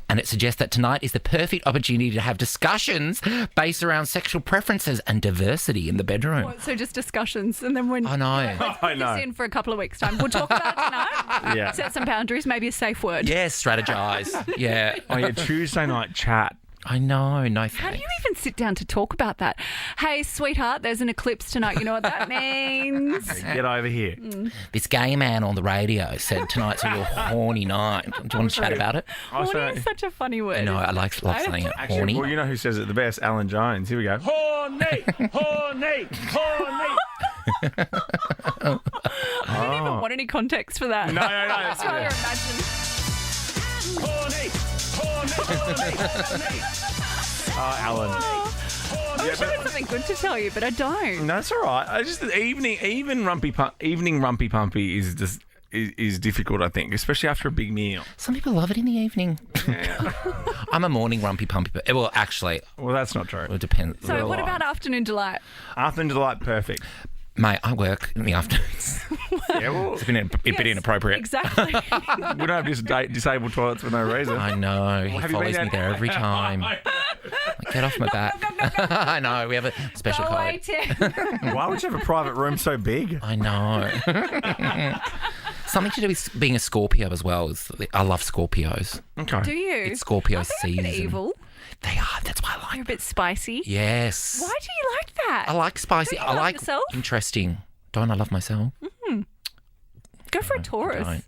and it suggests that tonight is the perfect opportunity to have discussions based around sexual preferences and diversity in the bedroom. So just discussions, and then when I know. let's put this in for a couple of weeks' time. We'll talk about it tonight. Yeah. Set some boundaries, maybe a safe word. Yes, strategize. Yeah. Oh, yeah, Tuesday night chat. I know, no thanks. How do you even sit down to talk about that? Hey, sweetheart, there's an eclipse tonight. You know what that means? Get over here. This gay man on the radio said tonight's a real horny night. Do you want to chat about it? Horny is such a funny word. No, I love saying it. Actually, Horny. well, you know who says it the best? Alan Jones. Here we go. Horny, horny, horny. I don't even want any context for that. No. I'm just trying to imagine. Horny, horny, horny, horny. Alan. I wish I had something good to tell you, but I don't. No, that's all right. I just evening Rumpy Pumpy is just is difficult, I think, especially after a big meal. Some people love it in the evening. I'm a morning Rumpy Pumpy, but well, actually, that's not true. It depends. So what about afternoon delight? Afternoon delight, perfect. Mate, I work in the afternoons. Yeah, well, it's a bit inappropriate. Exactly. We don't have disabled toilets for no reason. I know. He Have you follows been me there? there every time. Get off my back. I know. We have a special Go code. away, Tim. Why would you have a private room so big? I know. Something to do with being a Scorpio as well. I love Scorpios. Okay. Do you? It's Scorpio Are they season. a bit evil? They are. That's why I like They're a bit spicy. Yes. Why do you like that? I like spicy. Don't you I love like yourself? interesting. Don't I love myself? Go for a Taurus. Don't.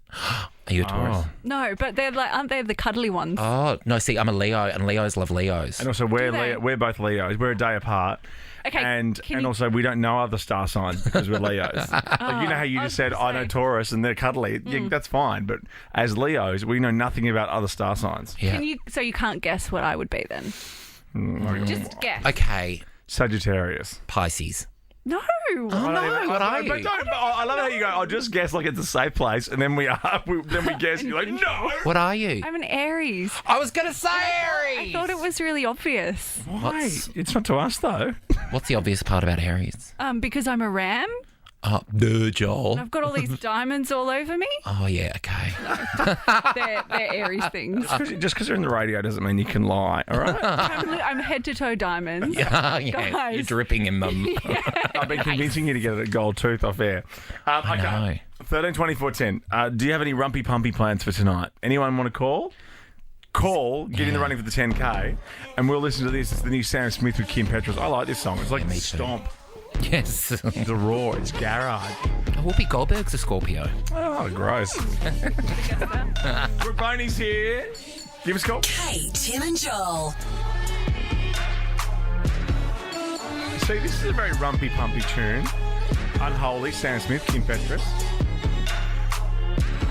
Are you a Taurus? No, but they're like, aren't they the cuddly ones? Oh, no, see, I'm a Leo, and Leos love Leos. And also, we're both Leos. We're a day apart. Okay, And can you- also, we don't know other star signs because we're Leos. Like, you know how you I just was said, gonna I know say. Taurus, and they're cuddly. Yeah, that's fine. But as Leos, we know nothing about other star signs. Yeah. So you can't guess what I would be then? Just guess. Okay, Sagittarius. Pisces. No. Oh, no. What are you? I love how you go, I'll just guess like it's a safe place, and then we guess, you're like, no. What are you? I'm an Aries. I was going to say I Aries. thought it was really obvious. Why? It's not to us, though. What's the obvious part about Aries? Because I'm a ram. Oh, duh, Joel. And I've got all these diamonds all over me. Oh, yeah, okay. They're Aries things. Just because you're in the radio doesn't mean you can lie, all right? I'm head to toe diamonds. Yeah, Guys. you're dripping in them. I've been convincing you to get a gold tooth off air. I know. 13 24 10. Do you have any Rumpy Pumpy plans for tonight? Anyone want to call? Get in the running for the 10K, and we'll listen to this. It's the new Sam Smith with Kim Petras. I like this song. It's like Stomp. Yes. The Raw. It's garage. Whoopi Goldberg's a Scorpio. Oh, gross. Brooke Boney's here. Give us a call. Kate, Tim and Joel. See, this is a very Rumpy Pumpy tune. Unholy, Sam Smith, Kim Petras.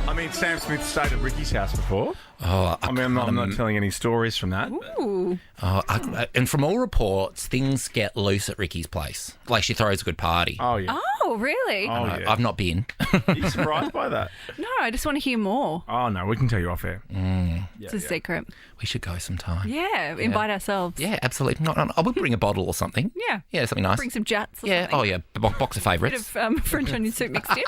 I mean, Sam Smith stayed at Ricky's house before. Oh, I'm not telling any stories from that. Ooh. And from all reports, things get loose at Ricky's place. Like, she throws a good party. Oh, yeah. Oh, really? Oh, yeah. I've not been. Are you surprised by that? No, I just want to hear more. Oh, no, we can tell you off air. It's a secret. We should go sometime. Yeah, invite ourselves. Yeah, absolutely. I would bring a bottle or something. Yeah. Yeah, something nice. Bring some jats or Yeah, something. oh yeah, box of favourites. Bit of French onion soup mixed in.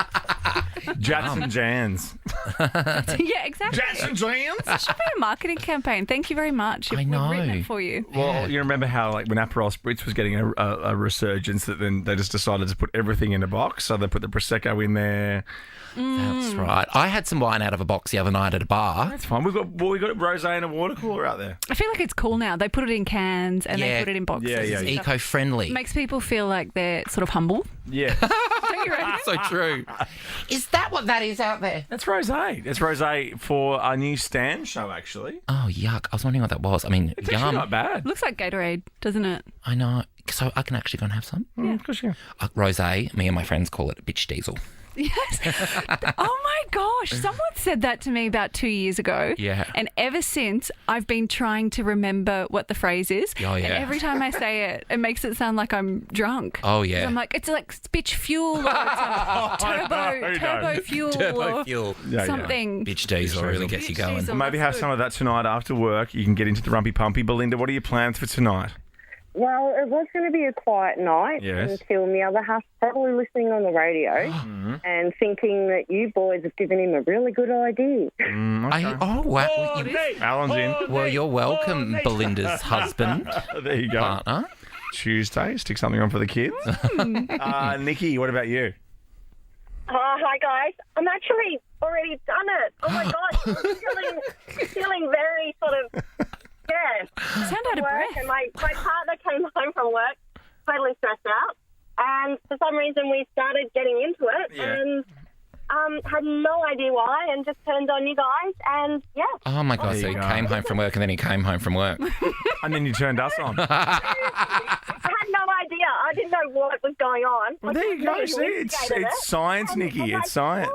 Jats and Jans. Yeah, exactly. Jats and Jans? That should be a marketing campaign. Thank you very much. I know. We've written it for you. Well, you remember how, like, when Aperol Spritz was getting a resurgence, that then they just decided to put everything in a box. So they put the Prosecco in there. That's right. I had some wine out of a box the other night at a bar. That's fine. We got rosé and a water cooler out there. I feel like it's cool now. They put it in cans and they put it in boxes. Yeah, It's eco-friendly. Makes people feel like they're sort of humble. Yeah. Don't you reckon? So true. Is that what that is out there? That's rosé. It's rosé for our new Stan show, actually. Oh, yuck. I was wondering what that was. I mean, It's yum. actually not bad. Looks like Gatorade, doesn't it? I know. So I can actually go and have some? Yeah, of course you can. Rosé, me and my friends call it bitch diesel. Yes. Oh my gosh. Someone said that to me about 2 years ago. Yeah. And ever since, I've been trying to remember what the phrase is. Oh, yeah. And every time I say it, it makes it sound like I'm drunk. Oh, yeah. 'Cause I'm like, it's like bitch fuel or it's turbo fuel Turbo or fuel. something. Bitch diesel really gets you going. diesel. Well, maybe have some of that tonight after work. You can get into the Rumpy Pumpy. Belinda, what are your plans for tonight? Well, it was going to be a quiet night Yes. until the other half probably listening on the radio and thinking that you boys have given him a really good idea. Okay. Oh, wow. Alan's in. Well, you're welcome, Belinda's husband. There you go. Partner. Tuesday, stick something on for the kids. Nikki, what about you? Hi, guys. I'm actually already done it. Oh, my gosh. I'm feeling very sort of... Yeah. You sound out of breath. And my partner came home from work totally stressed out. And for some reason, we started getting into it and had no idea why and just turned on you guys. And, yeah. Oh, my God. There So you he go. came home from work and then he came home from work. And then you turned us on. I had no idea. I didn't know what was going on. Well, there you go. See, it's science, Nikki. It's science.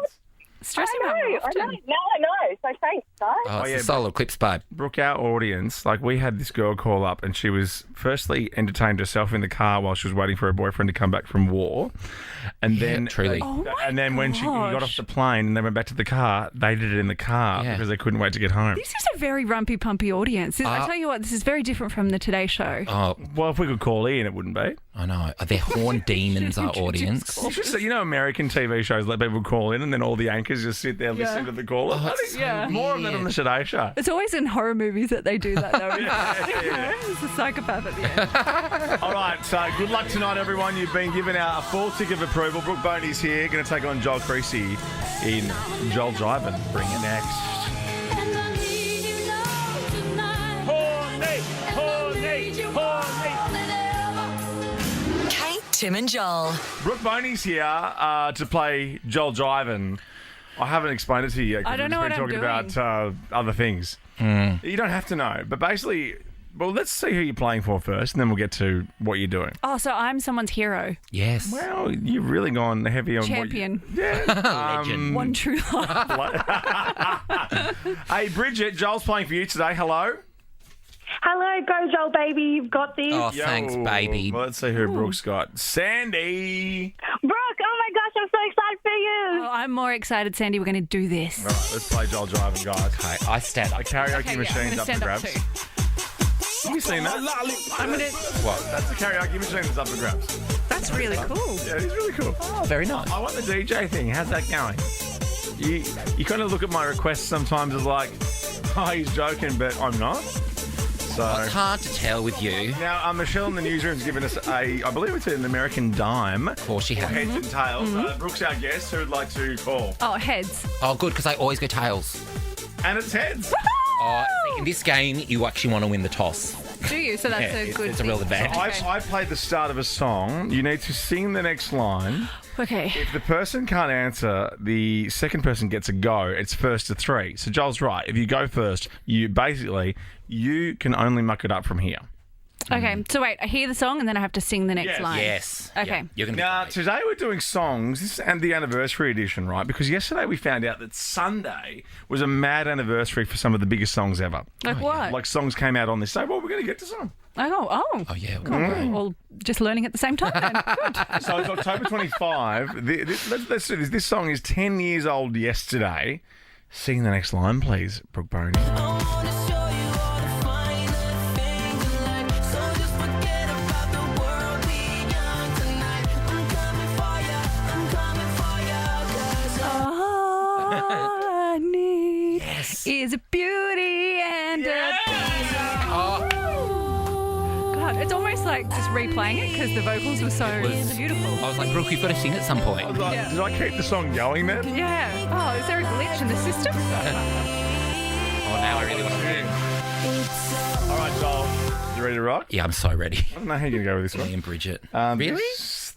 Stressing I know. often. Now I know. So thanks, guys. Oh, it's yeah, the solar eclipse, babe. Brooke, our audience, like, we had this girl call up and she was firstly entertained herself in the car while she was waiting for her boyfriend to come back from war. And then truly. and then when she got off the plane and they went back to the car, they did it in the car because they couldn't wait to get home. This is a very Rumpy Pumpy audience. I tell you what, this is very different from the Today Show. Oh, Well, if we could call Ian, it wouldn't be. I know. They're horn demons, our audience. It's just that, you know, American TV shows let people call in and then all the anchors just sit there listening to the caller. I think more of that on the Today Show. It's always in horror movies that they do that, though. It's a psychopath at the end. All right, so good luck tonight, everyone. You've been given a full tick of approval. Brooke Boney's here, going to take on Joel Creasy in Joel Jivin. Bring it next. Kate, Tim and Joel. Brooke Boney's here to play Joel Jivin. I haven't explained it to you yet. 'cause I don't know we've what been I'm talking about other things. You don't have to know, but basically, well, let's see who you're playing for first, and then we'll get to what you're doing. Oh, so I'm someone's hero. Yes. Well, you've really gone heavy on Champion. Legend. One true love. Hey, Bridget, Joel's playing for you today. Hello. Hello, go Joel, baby. You've got this. Oh, thanks, baby. Well, let's see who Brooke's got. Sandy. Brooke, oh my gosh, I'm so excited for you. Oh, I'm more excited, Sandy. We're going to do this. All right, let's play Joel Jivin, guys. Okay, I stand up. The karaoke machine's up for stand up grabs. too. Have you seen that? I'm going to... What? That's the karaoke machine that's up for grabs. That's really cool. Yeah, it's really cool. Oh, very nice. I want the DJ thing. How's that going? You kind of look at my requests sometimes as like, oh, he's joking, but I'm not. So It's hard to tell with you. now, Michelle in the newsroom's given us I believe it's an American dime. Of course she Or has. heads and tails. Brooke's our guest who would like to call. Oh, heads. Oh, good, because I always go tails. And it's heads. Oh, see, in this game, you actually want to win the toss. Do you? So that's a good It's a real thing. advantage. I played the start of a song. You need to sing the next line. Okay. If the person can't answer, the second person gets a go. It's first to three. So Joel's right. If you go first, you can only muck it up from here. Okay. So wait, I hear the song and then I have to sing the next Yes. line. Yes. Okay. Yeah, you're going to Now, today we're doing songs, and the anniversary edition, right? Because yesterday we found out that Sunday was a mad anniversary for some of the biggest songs ever. Like what? Like songs came out on this day. Well, we're going to get to some. Oh, yeah. Well, just learning at the same time then. Good. So it's October 25. Let's do this. This song is 10 years old yesterday. Sing the next line, please, Brooke Boney. All I need is a beauty and a piece of... God, it's almost like just replaying it because the vocals were so beautiful. I was like, Brooke, you've got to sing at some point. I was like, Yeah. did I keep the song going then? Yeah. Oh, is there a glitch in the system? Oh, now I really want to sing. All right, Joel. You ready to rock? Yeah, I'm so ready. I don't know how you're going to go with this Me one. and Bridget. Really?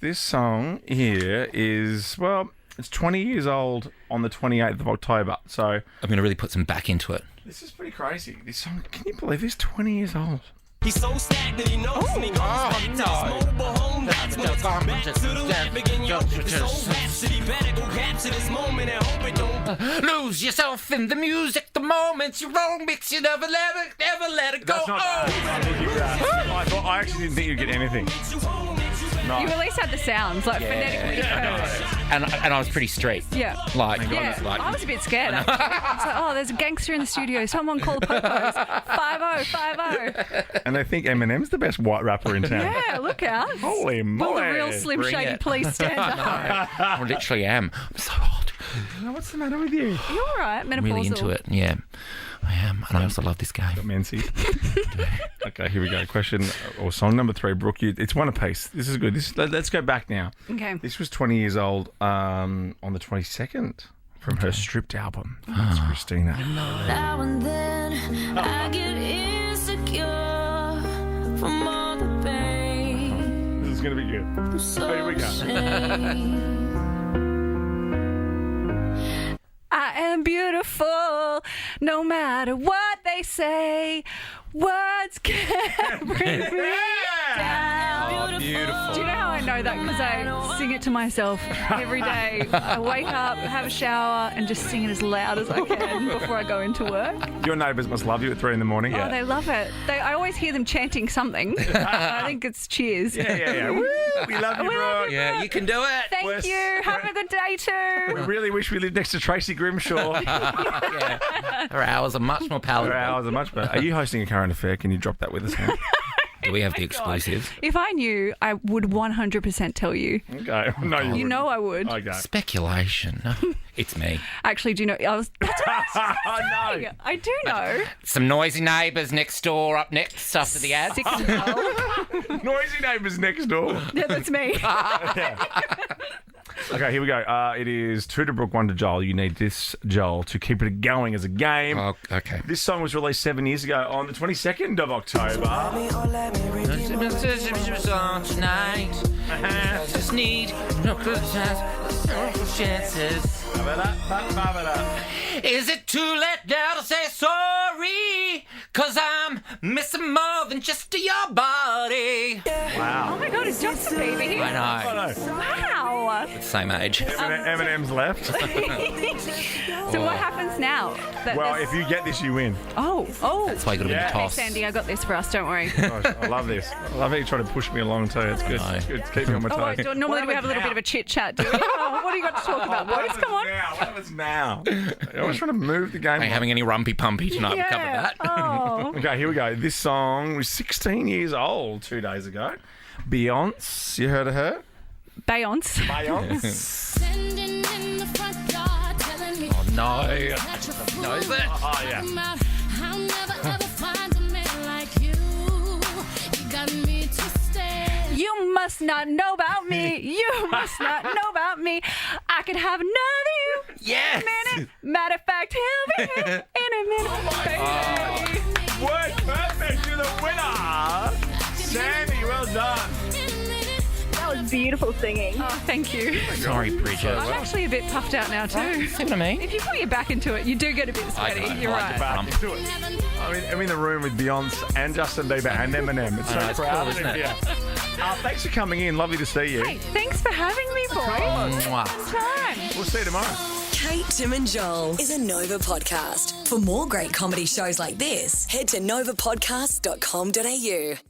This song here is, well, it's 20 years old on the 28th of October. So I'm going to really put some back into it. this is pretty crazy. This song, can you believe this? 20 years old. He's so stacked that he knows when he goes back to his mobile home. That's when it's back to the left again, yo. It's so rhapsody, better go capture this moment and hope it don't. Lose yourself in the music, the moments you wrong mix, you never let it go. That's not bad. I actually didn't think you'd get anything. No. You at least had the sounds, like phonetically heard. And I was pretty straight. Yeah. Like, Yeah, honestly, like, I was a bit scared. Actually. I was like, oh, there's a gangster in the studio. Someone call the popos. 50, 50. And they think Eminem's the best white rapper in town. Yeah, look out. Holy Will moly. the real Slim Bring Shady it. please stand up? I literally am. I'm so old. What's the matter with you? You're all right, I'm menopausal. really into it. Yeah, I am. And I also love this game. Mency. Okay, here we go. Question or song number 3, Brooke. It's one apiece. This is good. Let's go back now. Okay. This was 20 years old on the 22nd from her stripped album. That's Christina. Now and then I get insecure from all the pain. This is going to be good. Oh, here we go. I am beautiful, no matter what they say. Words can't bring me down. Oh, beautiful. Do you know how I know that? Because I sing it to myself every day. I wake up, have a shower, and just sing it as loud as I can before I go into work. Your neighbours must love you at 3 a.m. Oh, they love it. I always hear them chanting something. I think it's cheers. Yeah. Woo, we love you, Brooke. Yeah, you can do it. Thank you. Have a good day too. We really wish we lived next to Tracy Grimshaw. Yeah. Her hours are much more palatable. Her hours are much better. Are you hosting a current affair? Can you drop that with us now? Do we have the exclusive? If I knew, I would 100% tell you. Okay. No, you You wouldn't. know I would. Okay. Speculation. It's me. Actually, do you know? That's what I was Oh, saying. no. I do know. Some noisy neighbours next door up next after the ads. Sick and well. Noisy neighbours next door. Yeah, that's me. Okay, here we go. It is 2 to Brooke, 1 to Joel. You need this, Joel, to keep it going as a game. Oh, okay. This song was released 7 years ago on the 22nd of October. Tonight, just need no chances. Is it too late now to say sorry? 'Cause I'm missing more than just your body. Wow. Oh my God, it's just a baby. I know. Wow. Same age. Eminem's left. So what happens now? Well, if you get this, you win. Oh. That's why you got to be the Hey, toss. Sandy, I got this for us. Don't worry. Gosh, I love this. I love how you try to push me along too. It's good. It's good. It's keeping me on my Oh, toes. normally we have a little bit of a chit chat, do we? Oh, what do you got to talk about, boys? Come on. What happens now? I was trying to move the game. Ain't having any Rumpy Pumpy tonight. We covered that. Oh. Okay, here we go. This song was 16 years old 2 days ago. Beyonce, you heard of her? Beyonce. Oh, no. Knows it. Oh, yeah. You must not know about me. You must not know about me. I could have another you Yes. in a minute. Matter of fact, he'll be here in a minute. Baby. Word perfect. You're the winner. Sandy, well done. That was beautiful singing. Oh, thank you. Sorry, Bridget. I'm actually a bit puffed out now too. See what I mean? If you put your back into it, you do get a bit sweaty. I You're like right. the front. Back into it. I'm in the room with Beyonce and Justin Bieber and Eminem. It's I know, so it's proud cool, of isn't you. it? Thanks for coming in. Lovely to see you. Hey, thanks for having me, boys. Mwah. Time. We'll see you tomorrow. Kate, Tim and Joel is a Nova podcast. For more great comedy shows like this, head to novapodcast.com.au.